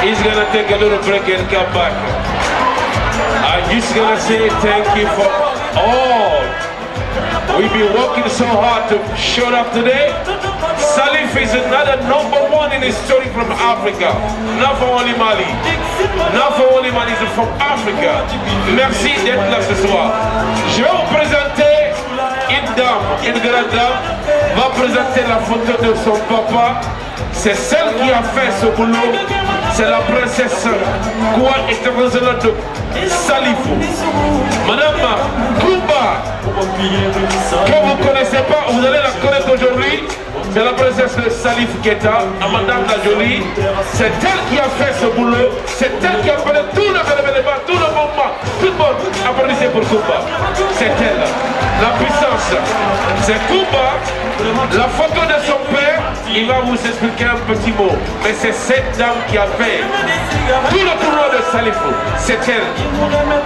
He's gonna take a little break and come back. I'm just gonna say thank you for all. We've been working so hard to show up today. Salif is another #1 in history from Africa. Not for only Mali. Not for only Mali, c'est from Africa. Merci d'être là ce soir. Je vais vous présenter une dame, une grande dame, va présenter la photo de son papa. C'est celle qui a fait ce boulot. C'est la princesse Koua internationale de Salifou. Madame Coumba, que vous ne connaissez pas, vous allez la connaître aujourd'hui. C'est la princesse de Salif Keita, à Madame la Jolie. C'est elle qui a fait ce boulot. C'est elle qui a fait tout le événement, tout le moment. Tout le monde applaudissez pour Coumba. C'est elle. La puissance. C'est Coumba. La photo de son père, il va vous expliquer un petit mot. Mais c'est cette dame qui a fait tout le tournoi de Salifou. C'est elle.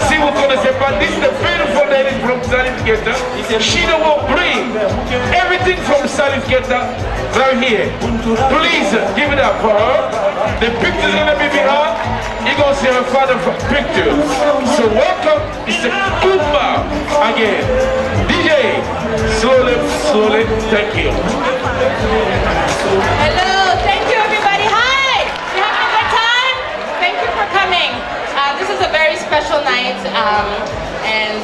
Si vous ne connaissez pas, this is the beautiful lady from Salif Keita. She will bring everything from Salif Keita right here. Please give it up for her. The picture is going to be behind. You're going to see her father picture. So welcome, Mr. Coumba again. DJ, slowly, slowly, thank you. Hello, thank you everybody. Hi, you having a good time? Thank you for coming. This is a very special night, and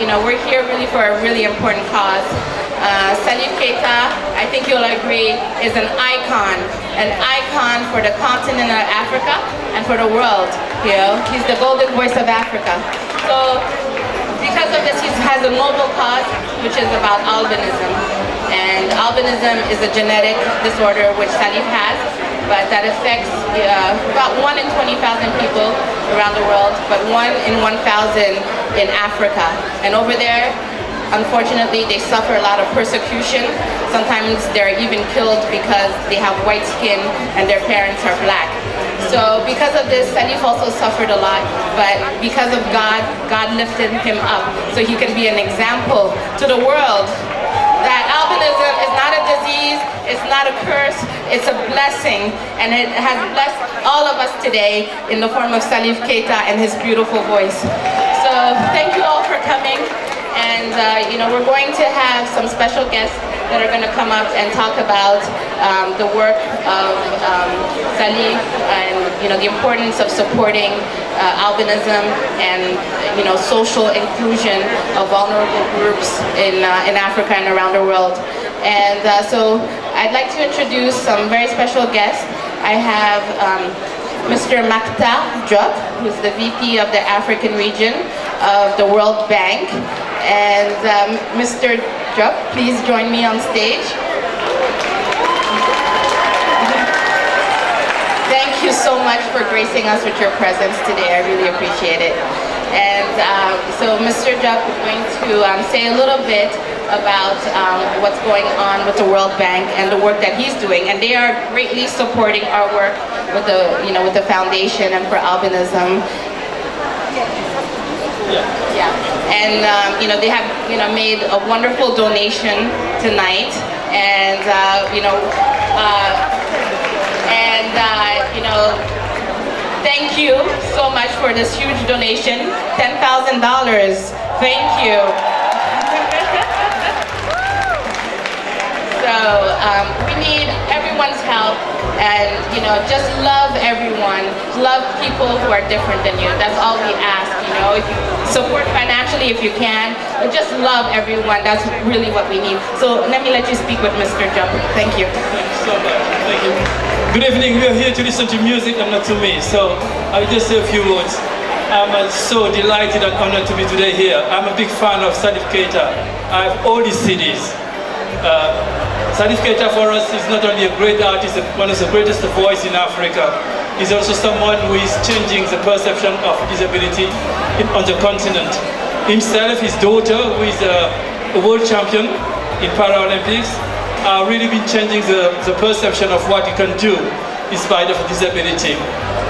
you know, we're here really for a really important cause. Salif Keita, I think you'll agree, is an icon for the continent of Africa and for the world. You know, he's the golden voice of Africa. So, because of this, he has a noble cause, which is about albinism. And albinism is a genetic disorder which Salif has, but that affects about 1 in 20,000 people around the world, but 1 in 1,000 in Africa. And over there, unfortunately, they suffer a lot of persecution. Sometimes they're even killed because they have white skin and their parents are black. So because of this, Salif also suffered a lot, but because of God, God lifted him up so he can be an example to the world that albinism is not a disease, it's not a curse, it's a blessing, and it has blessed all of us today in the form of Salif Keita and his beautiful voice. So thank you all for coming. And you know, we're going to have some special guests that are going to come up and talk about the work of Salif and you know, the importance of supporting albinism and you know, social inclusion of vulnerable groups in Africa and around the world. And so I'd like to introduce some very special guests. I have Mr. Mackthar, Diop, who's the VP of the African region of the World Bank. And Mr. Diop, please join me on stage. Thank you so much for gracing us with your presence today. I really appreciate it. And so Mr. Diop is going to say a little bit about what's going on with the World Bank and the work that he's doing. And they are greatly supporting our work with the, you know, with the foundation and for albinism. Yeah. And you know, they have, you know, made a wonderful donation tonight, and you know, you know, thank you so much for this huge donation, $10,000. Thank you. So we need everyone's help, and you know, just love everyone, love people who are different than you. That's all we ask. You know, if you support financially if you can, but just love everyone. That's really what we need. So let me let you speak with Mr. Diop. Thank you. Thank you so much. Thank you. Good evening. We are here to listen to music and not to me. So I'll just say a few words. I'm so delighted and honored to be today here. I'm a big fan of Salif Keita. I have all his CDs. Salif Keita for us is not only a great artist, one of the greatest voices in Africa. He's also someone who is changing the perception of disability on the continent. Himself, his daughter, who is a world champion in Paralympics, are really been changing the perception of what he can do in spite of disability.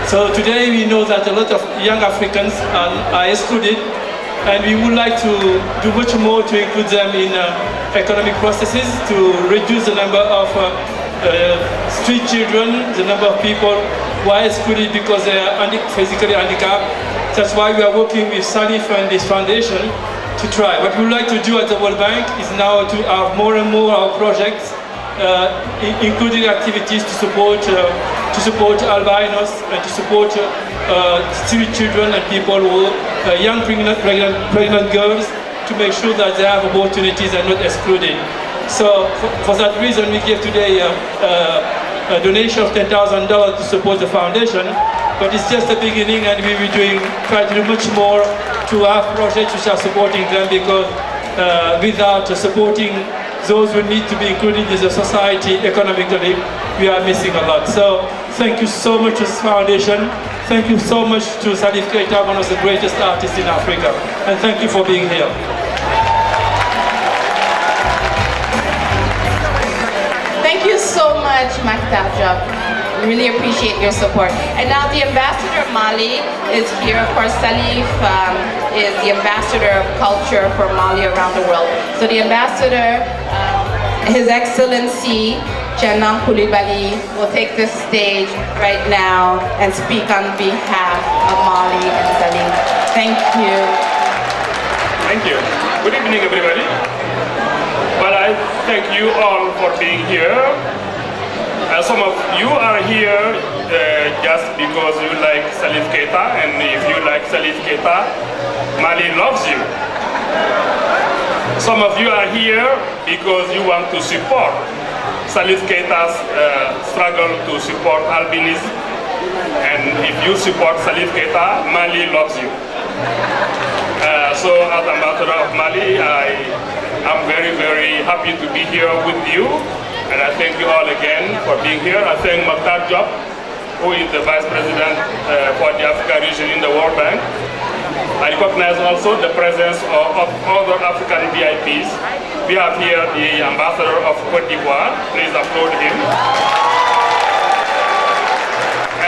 So today we know that a lot of young Africans are excluded, and we would like to do much more to include them in economic processes, to reduce the number of street children, the number of people why excluded because they are physically handicapped. That's why we are working with Salif and this foundation to try. What we would like to do at the World Bank is now to have more and more our projects, including activities to support albinos and to support street children and people who young pregnant girls, to make sure that they have opportunities and not excluded. So for that reason, we give today a donation of $10,000 to support the foundation, but it's just the beginning, and we will try to do much more to have projects which are supporting them, because without supporting those who need to be included in the society economically, we are missing a lot. So thank you so much to this foundation. Thank you so much to Salif Keita, one of the greatest artists in Africa, and thank you for being here. Thank you so much, Mackthar. Really appreciate your support. And now the ambassador of Mali is here. Of course, Salif is the ambassador of culture for Mali around the world. So the ambassador, His Excellency Coulibaly, will take the stage right now and speak on behalf of Mali and Salif. Thank you. Thank you. Good evening, everybody. Well, I thank you all for being here. Some of you are here just because you like Salif Keita, and if you like Salif Keita, Mali loves you. Some of you are here because you want to support Salif Keita's struggle to support albinism, and if you support Salif Keita, Mali loves you. So as Ambassador of Mali, I am very, very happy to be here with you. And I thank you all again for being here. I thank Mackthar Diop, who is the Vice President for the Africa region in the World Bank. I recognize also the presence of other African VIPs. We have here the Ambassador of Côte d'Ivoire. Please applaud him.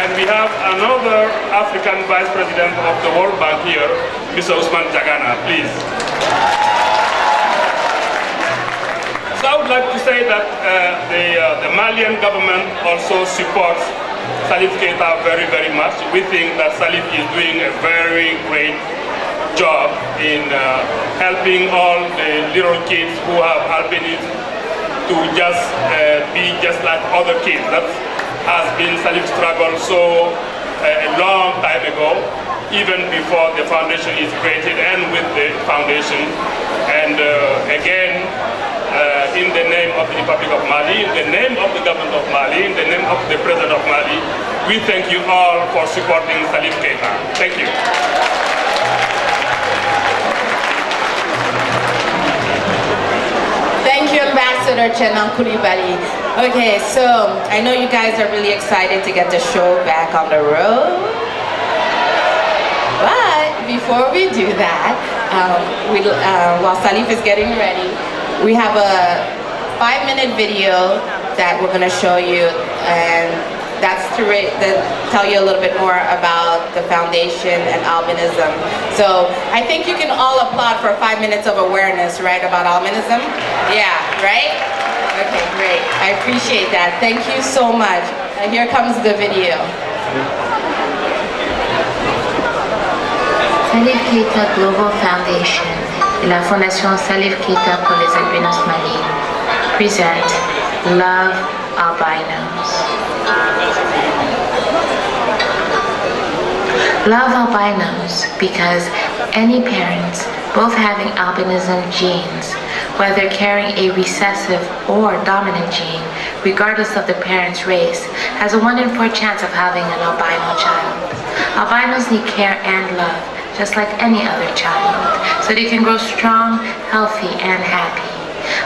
And we have another African Vice President of the World Bank here, Mr. Ousmane Diagana. Please. So I would like to say that the Malian government also supports Salif Keita very, very much. We think that Salif is doing a very great job in helping all the little kids who have albinism to just be just like other kids. That has been Salif's struggle so a long time ago, even before the foundation is created and with the foundation. And again, in the name of the Republic of Mali, in the name of the government of Mali, in the name of the President of Mali, we thank you all for supporting Salif Keita. Thank you. Thank you, Ambassador Coulibaly. Okay, so I know you guys are really excited to get the show back on the road. But before we do that, while Salif is getting ready, we have a 5-minute video that we're going to show you, and that's to tell you a little bit more about the foundation and albinism. So I think you can all applaud for 5 minutes of awareness, right, about albinism? Yeah, right? Okay, great. I appreciate that. Thank you so much. And here comes the video. Salif Keita Global Foundation et la Fondation Salif Keita pour les albinos Mali present Love Albinos. Love albinos because any parents, both having albinism genes, whether carrying a recessive or dominant gene, regardless of the parent's race, has a 1 in 4 chance of having an albino child. Albinos need care and love, just like any other child, so they can grow strong, healthy, and happy.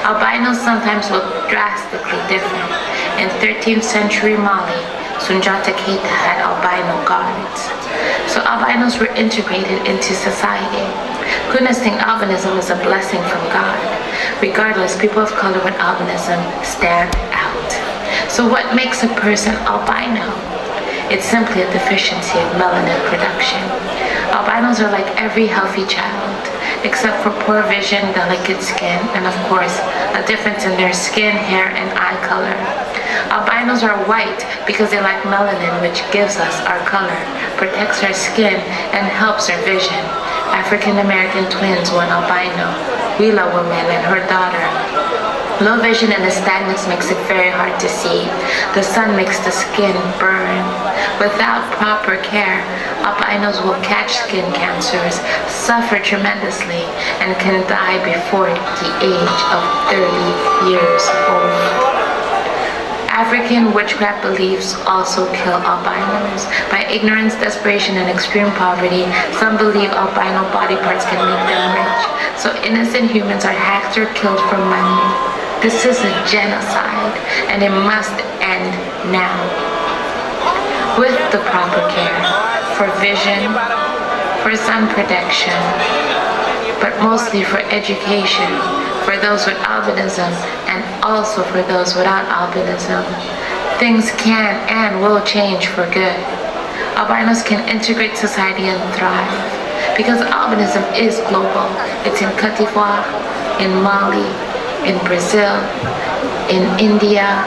Albinos sometimes look drastically different. In 13th century Mali, Sunjata Keita had albino guards. So albinos were integrated into society. Goodness think albinism is a blessing from God. Regardless, people of color with albinism stand out. So what makes a person albino? It's simply a deficiency of melanin production. Albinos are like every healthy child, except for poor vision, delicate skin, and of course, a difference in their skin, hair, and eye color. Albinos are white because they lack melanin, which gives us our color, protects our skin, and helps our vision. African American twins, one albino, Wheeler woman and her daughter. Low vision and nystagmus makes it very hard to see. The sun makes the skin burn. Without proper care, albinos will catch skin cancers, suffer tremendously, and can die before the age of 30 years old. African witchcraft beliefs also kill albinos. By ignorance, desperation, and extreme poverty, some believe albino body parts can make them rich. So innocent humans are hacked or killed for money. This is a genocide, and it must end now. With the proper care, for vision, for sun protection, but mostly for education, for those with albinism and also for those without albinism. Things can and will change for good. Albinos can integrate society and thrive because albinism is global. It's in Cote d'Ivoire, in Mali, in Brazil, in India,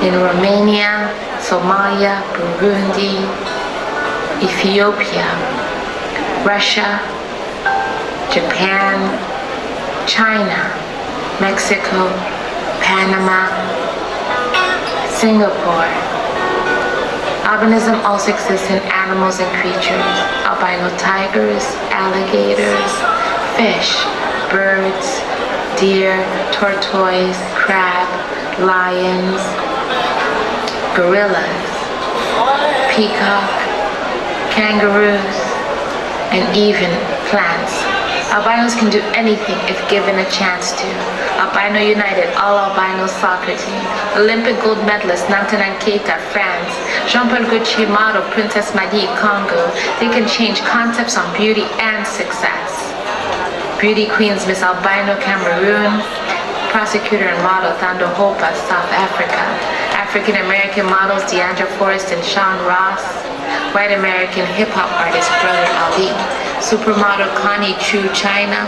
in Romania, Somalia, Burundi, Ethiopia, Russia, Japan, China, Mexico, Panama, Singapore. Albinism also exists in animals and creatures. Albino tigers, alligators, fish, birds, deer, tortoise, crab, lions, gorillas, peacock, kangaroos, and even plants. Albinos can do anything if given a chance to. Albino United, all albino soccer team. Olympic gold medalist Mackthar Keita, France. Jean-Paul Gaultier model Princess Madi, Congo. They can change concepts on beauty and success. Beauty queens Miss Albino, Cameroon. Prosecutor and model Thando Hopa, South Africa. African American models Deandra Forrest and Sean Ross. White American hip-hop artist Brother Ali. Supermodel Connie Chu, China.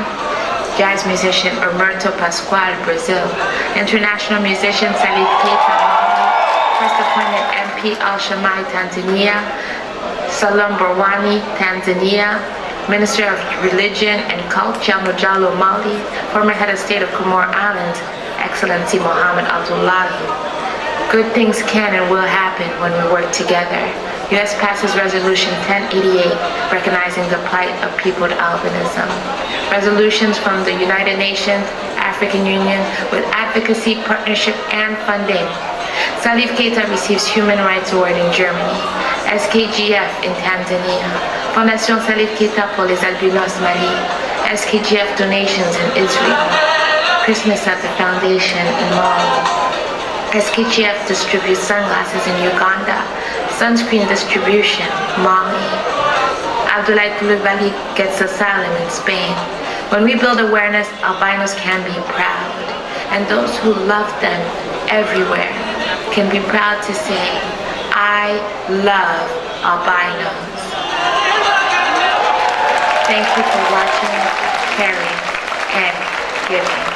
Jazz musician Roberto Pascual, Brazil. International musician Salif Keita, First appointed MP Al-Shamai, Tanzania. Salam Barwani, Tanzania. Minister of Religion and Cult, Jamo Jallo, Mali. Former head of state of Comore Islands, Excellency Mohammed Abdullahi. Good things can and will happen when we work together. U.S. passes Resolution 1088, recognizing the plight of people with albinism. Resolutions from the United Nations, African Union, with advocacy, partnership, and funding. Salif Keita receives Human Rights Award in Germany. SKGF in Tanzania. Fondation Salif Keita pour les albinos Mali. SKGF donations in Israel. Christmas at the Foundation in Mali. SKGF distributes sunglasses in Uganda. Sunscreen distribution, Mali. Abdoulaye Coulibaly gets asylum in Spain. When we build awareness, albinos can be proud. And those who love them everywhere can be proud to say, I love albinos. Thank you for watching, caring, and giving.